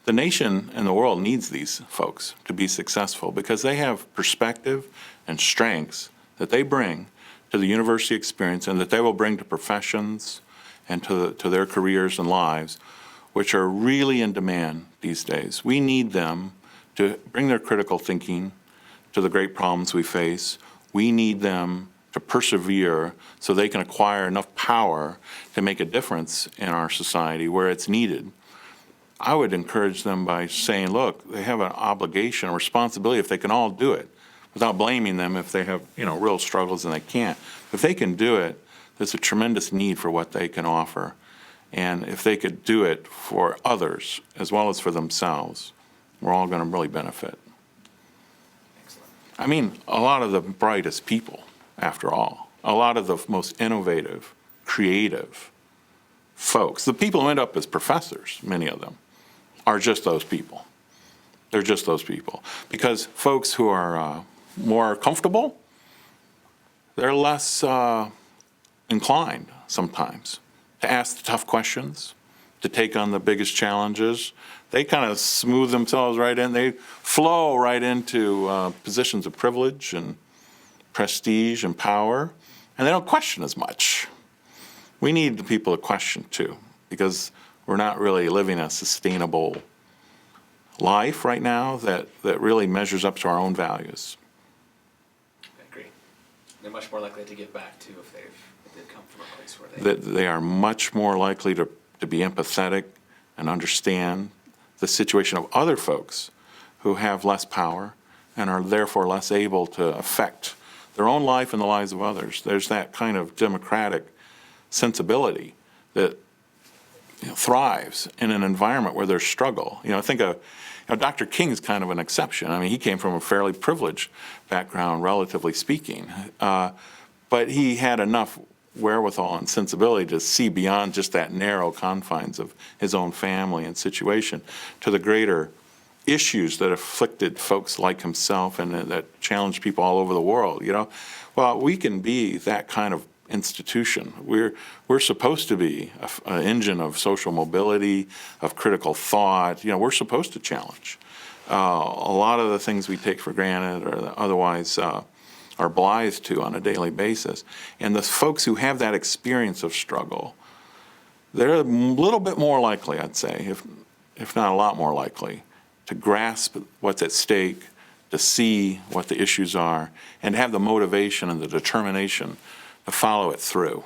the nation and the world needs these folks to be successful because they have perspective and strengths that they bring to the university experience and that they will bring to professions and to their careers and lives, which are really in demand these days. We need them to bring their critical thinking to the great problems we face. We need them to persevere so they can acquire enough power to make a difference in our society where it's needed. I would encourage them by saying, look, they have an obligation, a responsibility if they can all do it, without blaming them if they have, real struggles and they can't. If they can do it, there's a tremendous need for what they can offer. And if they could do it for others as well as for themselves, we're all going to really benefit. Excellent. I mean, a lot of the brightest people, after all, a lot of the most innovative, creative folks, the people who end up as professors, many of them, are just those people. They're just those people. Because folks who are more comfortable, they're less inclined sometimes to ask the tough questions, to take on the biggest challenges. They kind of smooth themselves right in. They flow right into positions of privilege and prestige and power, and they don't question as much. We need the people to question too, because we're not really living a sustainable life right now that really measures up to our own values. I agree. They're much more likely to give back too if they come from a place where They are much more likely to be empathetic and understand the situation of other folks who have less power and are therefore less able to affect their own life and the lives of others. There's that kind of democratic sensibility that thrives in an environment where there's struggle. I think Dr. King is kind of an exception. I mean, he came from a fairly privileged background, relatively speaking, but he had enough wherewithal and sensibility to see beyond just that narrow confines of his own family and situation to the greater issues that afflicted folks like himself and that challenged people all over the world. Well, we can be that kind of institution. We're supposed to be an engine of social mobility, of critical thought. We're supposed to challenge a lot of the things we take for granted or otherwise are blithe to on a daily basis. And the folks who have that experience of struggle, they're a little bit more likely, I'd say, if not a lot more likely, to grasp what's at stake, to see what the issues are, and have the motivation and the determination to follow it through.